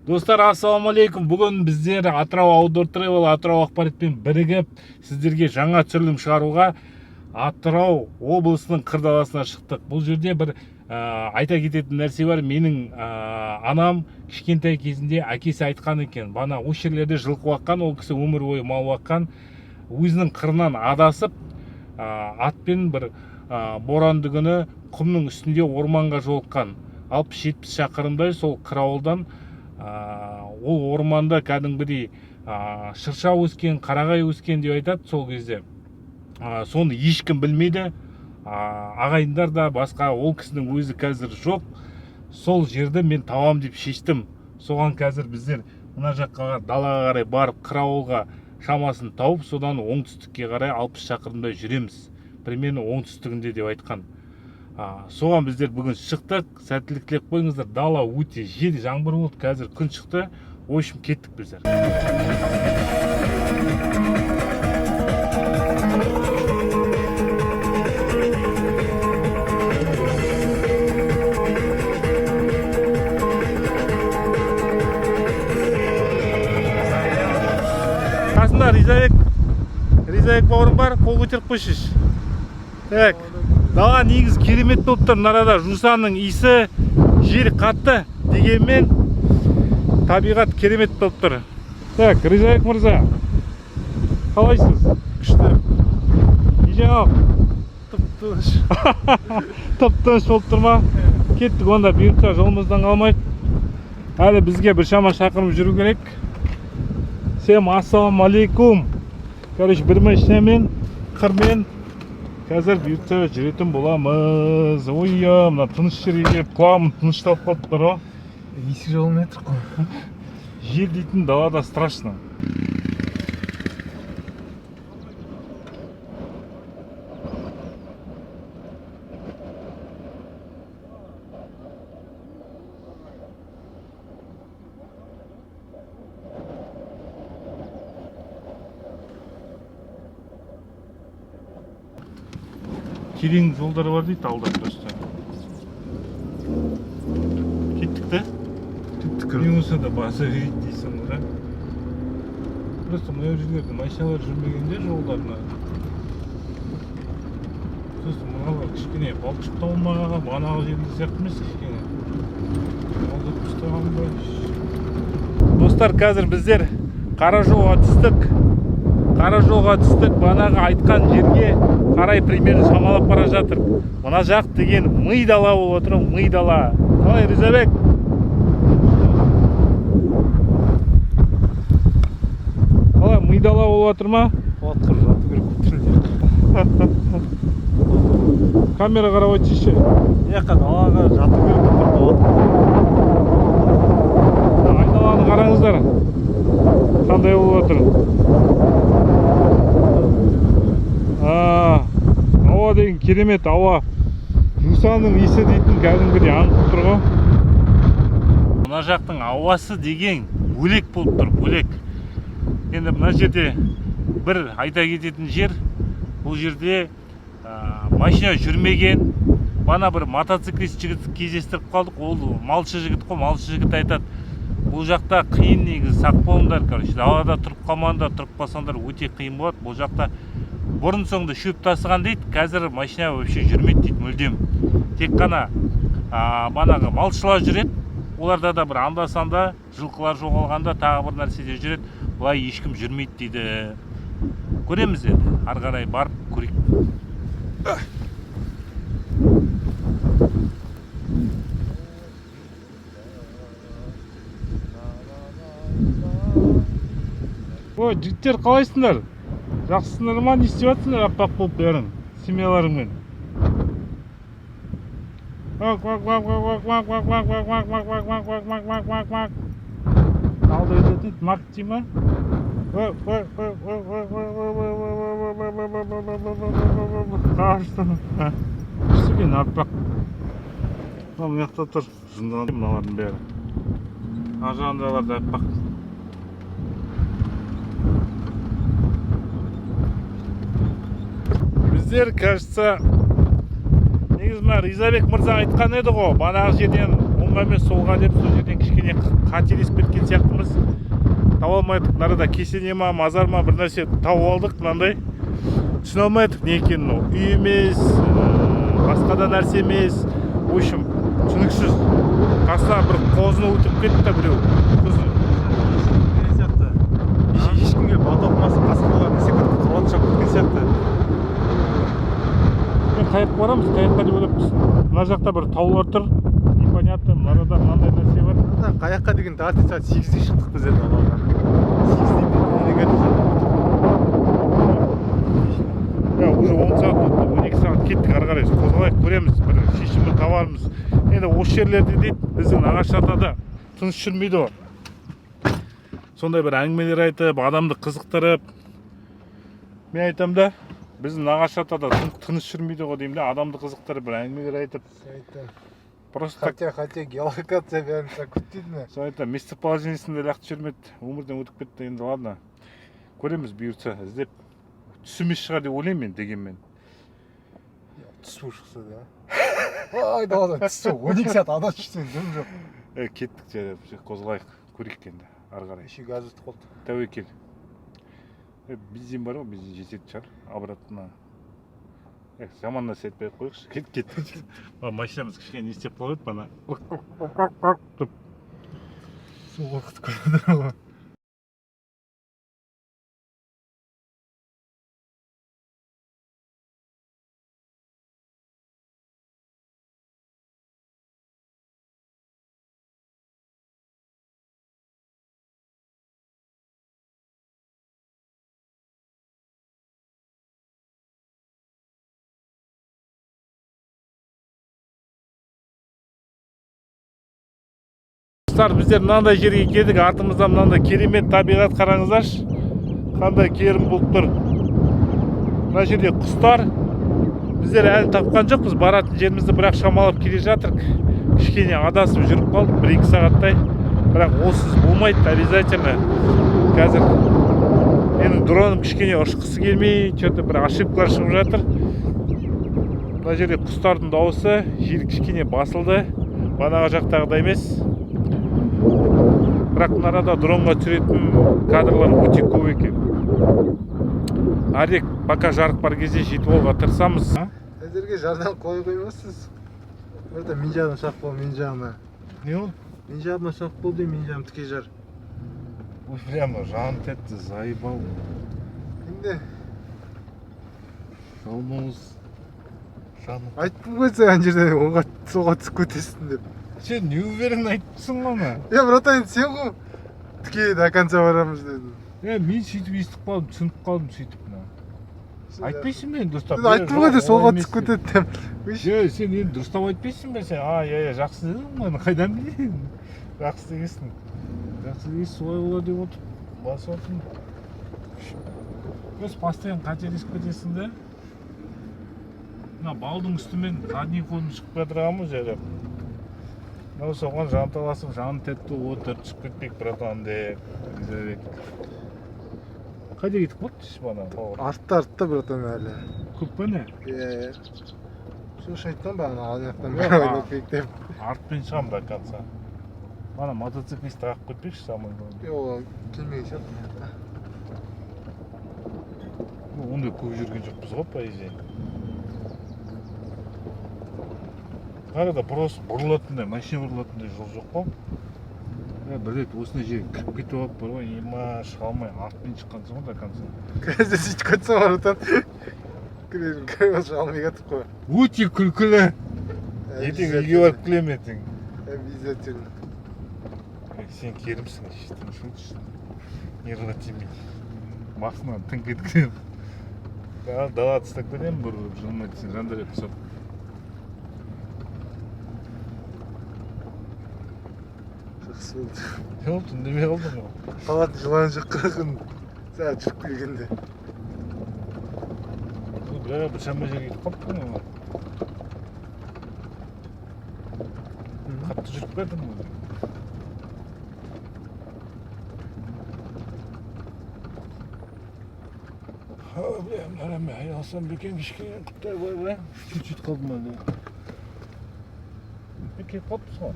Достар, ассалаумалейкум. Бүгін біздер Атырау Outdoor Travel, Атырау ақпаратпен бірігіп сіздерге жаңа түсірілім шығаруға Атырау облысының қырдаласына шықтық. Бұл жерде бір айта кететін нәрсе бар. Менің анам кішкентай кезінде әкесі айтқан екен. Бана осы жерлерде жылқы баққан, ол кісі өмір бойы мал баққан. Өзінің қырынан адасып, атпен бір боранды күні құмның үстінде орманға жолыққан. 60-70 шақырымдай сол қырауылдан ол орманда кәдімгідей шырша өскен, қарағай өскен деп айтады сол кезде. Соны ешкім білмейді. Ағайындар да басқа, ол кісінің өзі қазір жоқ. Сол жерді мен табам деп шештім. Соған қазір біздер мына жаққа далаға қарай барып қырауылға шамасын тауып, содан оңтүстікке қарай 60 шақырымдай жүреміз. Примерно оңтүстігінде деп айтқан. Соған біздер бүгін шықтық. Сәттілік тілеп қойыңыздар. Дала өте жел, жаңбыр болды, қазір күн шықты. В общем, кеттік біздер. Қасында Ризабек бауырым бар, қол көтеріп қойшыш. Так. Дала негіз керемет болып тұр. Нарада жусанның иісі, жер қатты дегенмен табиғат керемет болып тұр. Так, Ризабек мырза, қалайсыз? Күшті. Не жаңалық? Тып-тыныш. Тып-тыныш болып тұр ма? Кеттік, онда бұйыртса жолымыздан қалмайық. Әлі бізге бір шама шақырым жүру керек. Всем ассалаумалейкум. Короче, бір машинамен, қырмен қазір бұйыртса жүретін боламыз. Ойя, мына тыныш жерге келіп құлағым тынышталып қалып тұр ғой. Есік жолын етір қой. Жер дейтін далада страшно. Терең жолдары бар дейді, алда просто. Кеттік та? Кеттік. Не болса да баса берейді дейсің ғой, да? Просто мына жерлерде машиналар жүрмегенде жолдарына. Сосын мыналар кішкене балқыштау ма, манағы жерде сияқты емес кішкене. Алдап ұстаған ба. Достар, қазір біздер Қаражолға түстік. Қаражолға түстік, банағы айтқан жерге қарай примерно шамалап бара жатыр. Мына жақ деген ми дала болып отыр, ми дала. Қалай, Ризабек? Қалай, ми дала болып отыр ма? Отқыр жату керек тілде. Камера қарап өтші. Яқа далаға жату керек. Айналаны қараңыздар. Қандай болып отыр? Ауа деген керемет, ауа жусанның иісі дейтін кәдімгідей аңқып тұр ғой. Мына жақтың ауасы деген бөлек болып тұр, бөлек. Енді мына жерде бір айта кететін жер, бұл жерде машина жүрмеген, бана бір мотоциклист жігіт кездестіріп қалдық. Ол малшы жігіт қой, малшы жігіт айтады. Бұл жақта қиын негізі, сақ болыңдар, короче. Далада тұрып қалмаңдар, тұрып қалсаңдар өте қиын болады. Бұл жақта бұрын соңды шөп тасыған дейді, қазір машина вообще жүрмейді дейді, мүлдем. Тек қана банағы малшылар жүреді. Оларда да бір анда-санда жылқылар жоғалғанда тағы бір нәрседе жүреді. Бұлай ешкім жүрмейді дейді. Көреміз енді, ары қарай барып көрейік. Ой, жігіттер, қалайсыңдар? Жақсысыңдар ма? Не істеп жатсыңдар аппақ болып бәрің семьяларыңмен? Алда өтетін мак дей ма? Қарыштың үстіген аппақ. Мына жақта тұр, жындан мыналардың бәрі. Ажағындағылар да аппақ. Біздер, кажется, негізі Ризабек мырза айтқан еді ғой, банағы жерден оңға емес солға деп, сол жерден кішкене қателесіп кеткен сияқтымыз. Таба алмайдық. Нарада кесене ма, мазар ма бір нәрсе тауып алдық. Мынандай түсіне алмайдық не екенін. Ол үй емес, басқа да нәрсе емес. В общем, түсініксіз. Қасына бір қозыны өтіп кетті да біреу. Не сияқты. Ешкімге бата оқымасын, қасқырлар не секілді құрбан шап кеткен сияқты. Қайық барамыз, қайыққа деп ойлаппыз. Мына жақта бір таулар тұр. Непонятно, мынада мынандай нәрсе бар. Қаяққа деген таңертең сағат 8-де шықтық біздер далаға. 8-де Уже 10 сағат өтті, 12 сағат кеттік, ары қарай қозғалайық, көреміз, бір шешімін табармыз. Енді осы жерлерде дейді, біздің ағаш атада тыныш жүрмейді ғой. Сондай бір әңгімелер айтып, адамды қызықтырып. Мен айтам да, біздің ағаш атада тыныш жүрмейді ғой деймін да, адамды қызықтырып, бір әңгімелер айтып. Просто хотя геолокация бәрін күттейді. сол айтам, местоположениесінде лақты жүрмеді, өмірден өтіп кетті. Енді ладно, көреміз бұйыртса, іздеп. Түсімес шығар деп ойлаймын мен дегенмен. Түсу шықса да. Ай, далада түсу. 12 сағат ада жүрсең жым жоқ. Кеттік жарайды, қозғалайық, көрейік енді, ары қарай. Еще газ өтіп қалды. Тәуекел. Бензин бар ғой, бензин жететін шығар. Обратно. Жаман нәрсе айтпай ақ қойықшы. Кеттік. Машинамыз кішкене не істеп қалып еді, бана. Су қорқытып көреді ғой. Біздер мынандай жерге келдік, артымызда мынандай керемет табиғат қараңыздаршы. Қандай керім бұлт тұр. Мына жерде құстар. Біздер әлі тапқан жоқпыз, баратын жерімізді бірақ шамалап келе жатырық. Кішкене адасып жүріп қалдық, 1-2 сағаттай. Бірақ осыз болмайды, обязательно. Қазір менің дроным кішкене ұшқысы келмей, что-то бір ошибкалар шығып жатыр. Мына жерде құстардың дауысы, жер кішкене басылды. Банаға жақтағыдай емес. Бірақ мынарада дронға түсіретін кадрлар өте көп екен. Арек пока жарық бар кезде жетіп алуға тырысамыз. Әзірге жардан қой қоймассыз. Орда мен жағынан шақ бол, мен жағына. Не ол? Мен жағына шақ бол дей, мен жағым тіке жар. Ой, прямо жан тәтті, заебал. Енді Жалмауыз. айттым ғой саған жерден оңға солға түсіп кетесің деп. Сен не уверен айтыпсың ғана? Братан, сен ғой тіке до конца барамыз дедің. Мен сөйтіп естіп қалдым, түсініп қалдым сөйтіп. Айтпайсың мен дұрыстап. Айттым ғой де солға түсіп кетеді деп. Сен енді дұрыстап айтпайсың ба сен? Жақсы дедің ғой, қайдан білейін? Жақсы дегесің. Жақсы дегесің, солай болады деп отыр. Басып отырмын. Өз постоянно қателесіп кетесің де. Мына балдың үстімен задний ходын шығып кетірғанмыз жайлап. Соған жанталасып, жан тәтті отыр, түсіп кетпек братан деп. Қайда кетіп қалды бана? Артта братан әлі. Көп па не? Сол шайттан ба ана алаяқтан бері ойлап деп. Артпен шығам до конца. Бана мотоциклист ағып кетпекші самый болу. Ол келмеген сияқты. Ондай көп жүрген жоқпыз ғой по идее. Арада просто бұрылатындай, машина бұрылатындай жол жоқ қой. Бір рет осындай жерге кіріп кетіп алып бар ғой, шыға алмай артпен шыққансың ғой до конца. Қазір сөйтіп кетсің ғой братан. Шыға алмай кетіп қой. Өте күлкілі. Ертең үйге барып күлемін ертең. Обязательно. Сен керімсің, ештеңе шутишь. Нервға тимей. Басынан тыңқ еткіземін. Далада тастап кетемін, бір жылмайды сен жандарып ұсап. Жақсы болды. Не болды, үндемей қалдың ғой. Қалатын жылан жаққа сәл жүріп келгенде. Бір шама жерге кетіп қалыппын ғой. Қатты жүріп келдім ғой. Мынараме айналсам бекен кішкене құттай бай. Сөйтіп қалдым әлі. Келіп қалыппыз ғой.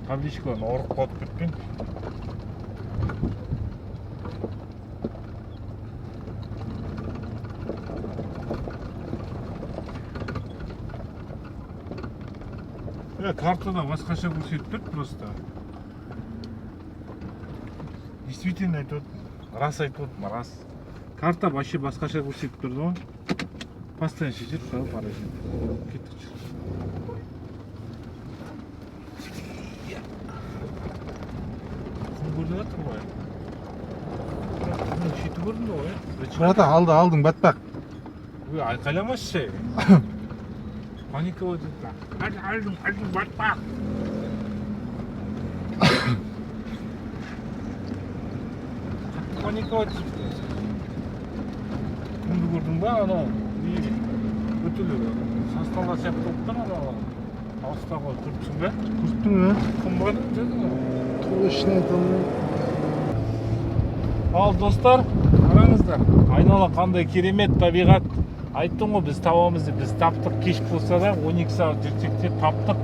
табличкаларын орып қалып кеткен. Картада басқаша көрсетіп тұр просто. Действительно айтып отыр. Рас айтып отыр, рас. Карта вообще басқаша көрсетіп тұрды ғой. Постоянно шешіп қалып бара жатыр. Кеттік жүр. Күн көрініп жатыр ғой. Күннің шеті көрінді ғой. Брата, алдың батпақ. Ой, айқайламашы. Паника вот это. Алдым, батпақ. Паника вот это. Күнді көрдің ба, анау? Өтілі састалда сияқты болып тұр анау. Алыстағы көріпсің бе? Көрттің бе? Кім бар деді ғой? Точно айта алмаймын. Ал достар, қараңыздар. Айнала қандай керемет табиғат. Айттым ғой, біз табамыз деп, біз таптық. Кеш болса да 12 сағат жүрсек те таптық.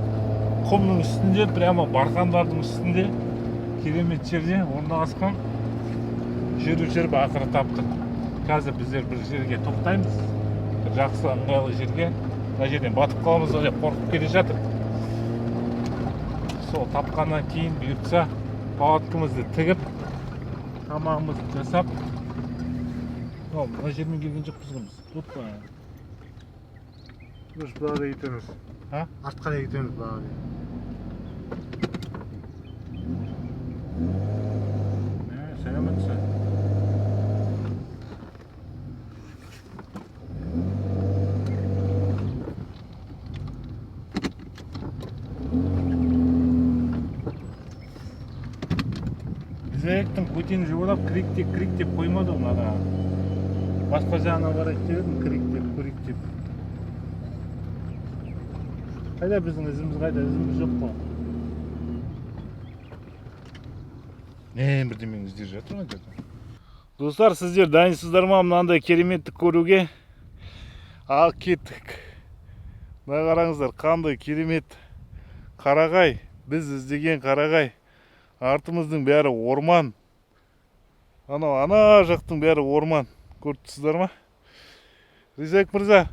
Құмның үстінде, прямо барқандардың үстінде керемет жерде орналасқан. Жүріп ақыры таптық. Қазір біздер бір жерге тоқтаймыз. Бір жақсы ыңғайлы жерге. Мына жерден батып қаламыз деп қорқып келе жатыр. Сол тапқаннан кейін бұйыртса палаткамызды тігіп, тамағымызды жасап, мына жермен келген жоқпыз ғой біз. Тут па. Біз бұлада кетеміз. Ha? Артқа да кетеміз бұлада. Сәлеметсің. Заяқтың көтені жуалап крик деп қоймады мынада. Басқа жағына барайық деп едім, крик деп. Қайда біздің ізіміз, қайда ізіміз жоқ қой. Бірдемені іздеп жатыр ма жерде? Достар, сіздер дайынсыздар ма мынандай кереметті көруге? Ал кеттік. Мына қараңыздар, қандай керемет қарағай. Біз іздеген қарағай. Артымыздың бәрі орман. Ана жақтың бәрі орман. Көрдіңіздер ма? Ризаик мырза.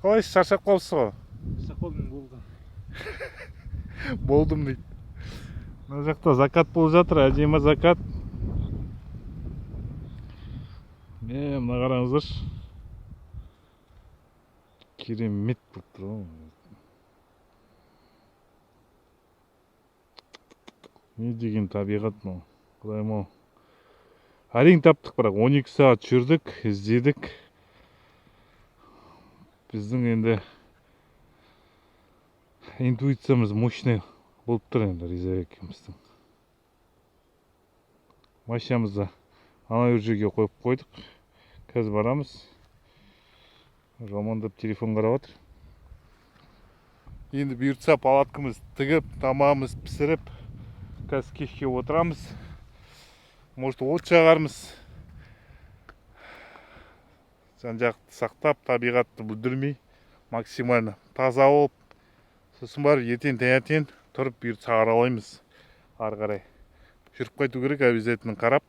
Қалайсыз, шаршап қалыпсыз ғой? Сақалдың болған. Болдым дейді. Мына жақта закат болып жатыр, әдемі закат. Мына қараңыздаршы. Керемет болып тұр ғой. Не деген табиғат мынау, құдайым ау. Әрең таптық, бірақ 12 сағат жүрдік, іздедік. Біздің енді интуициямыз мощный болып тұр енді Риза екеуміздің. Машинамызды ана жерге қойып қойдық. Қазір барамыз. Жамандап телефон қарап отыр. Енді бұйыртса палаткамыз тігіп, тамағымыз пісіріп, қазір кешке отырамыз. Может, от жағармыз. Жан-жақты сақтап, табиғатты бүлдірмей, максимально таза болып, сосын барып ертең таңертең тұрып бұйыртса аралаймыз. Ары қарай жүріп қайту керек, обязательно қарап.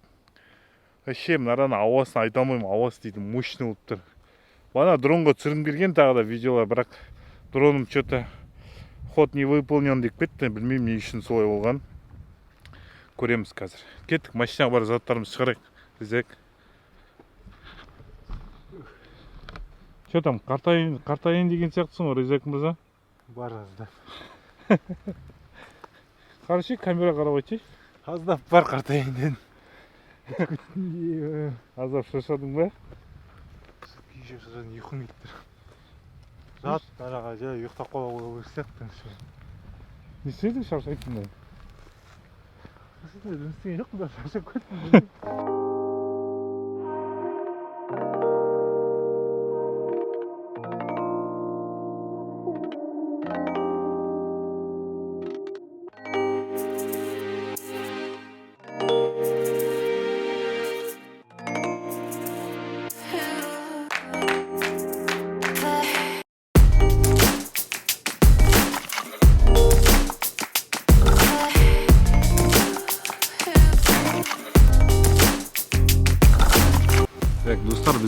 Вообще мынадан ауасын айта алмаймын, ауасы дейді мощный болып тұр. Бана дронға түсіргім келген тағы да видеолар, бірақ дроным что-то ход не выполнен деп кетті. Білмеймін не үшін солай болған. Көреміз қазір. Кеттік, машинаға бар заттарымыз шығарайық. Іздек. Что там, қартайын деген сияқтысың ғой, Ризак мырза? Бар аздап. Қарашы, камера қарап айтшы. Аздап бар қартайын дедім. Аздап шаршадың ба? Кеше шаршадым, ұйқым кетті. Жат, араға жай ұйықтап қала керек сияқты. Не істедің шаршайтындай? Üstüne yok mu da şaşa koydum.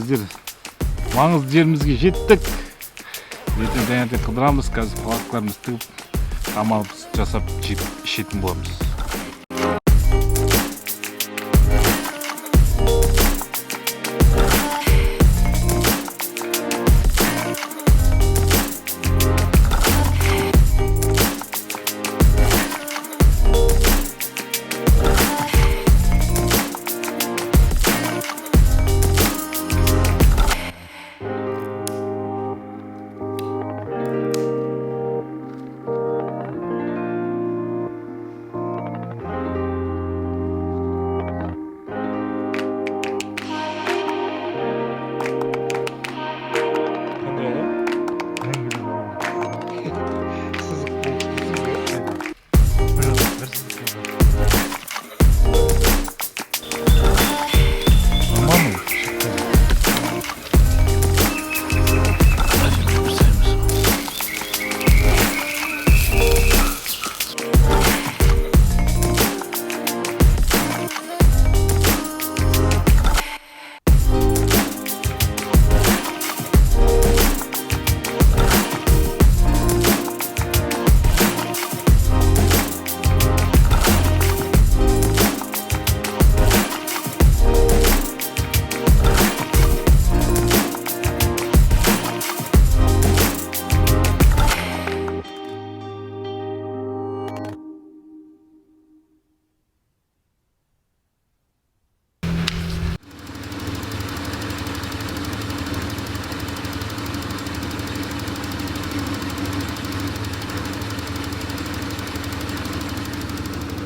біздер маңызды жерімізге жеттік. Ертең таңертең қыдырамыз, қазір палаткаларымызды тігіп тамағымызды жасап жеп ішетін боламыз.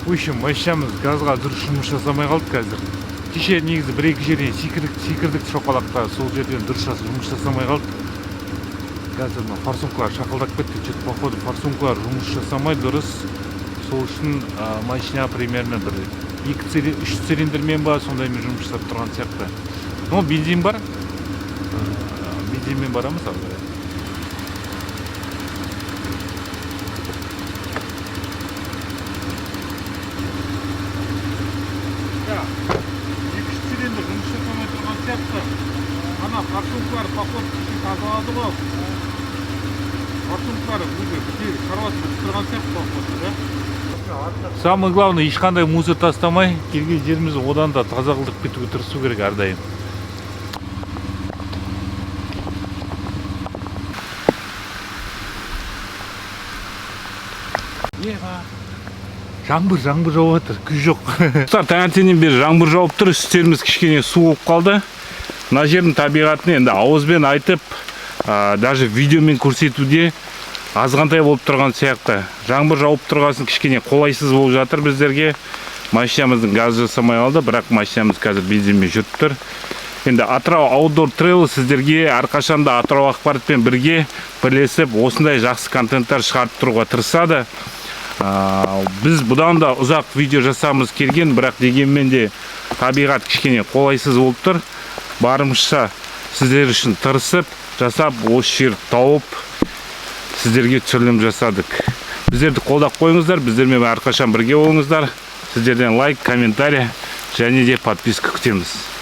В общем, машинамыз газға дұрыс жұмыс жасамай қалды қазір. Кеше негізі бір-екі жерден секірдік шоқалақта, сол жерден дұрыс жұмыс жасамай қалды. Қазір форсункалар шақылдап кетті, сөйтіп походу форсункалар жұмыс жасамай дұрыс. Сол үшін машина примерно бір 2-3 цилиндрмен ба, сондаймен жұмыс жасап тұрған сияқты. Но бензин бар. Бензинмен барамыз ал. Ана форсункалар поход тазалады ғой. Форсункалар өзі шаруасын тұрған сияқты походу, да? Самый главный, ешқандай мусор тастамай, келген жерімізді одан да таза қылдырып кетуге тырысу керек әрдайым. Жаңбыр жауып жатыр, күз жоқ. Таңертеңнен бері жаңбыр жауып тұр, үстеріміз кішкене су болып қалды. Мына жердің табиғатын енді ауызбен айтып, даже видеомен көрсетуде азғантай болып тұрған сияқты. Жаңбыр жауып тұрғасын кішкене қолайсыз болып жатыр біздерге. Машинамыздың газ жасамай қалды, бірақ машинамыз қазір бензинмен жүріп тұр. Енді Атырау Outdoor Travel сіздерге әрқашанда Атырау ақпаратпен бірге бірлесіп осындай жақсы контенттер шығарып тұруға тырысады. Біз бұдан да ұзақ видео жасамыз келген, бірақ дегенмен де табиғат кішкене қолайсыз болып тұр. Барымызша сіздер үшін тырысып, жасап, осы жер тауып, сіздерге түсірілім жасадық. Біздерді қолдап қойыңыздар, біздермен әрқашан бірге болыңыздар. Сіздерден лайк, комментарий және де подписка күтеміз.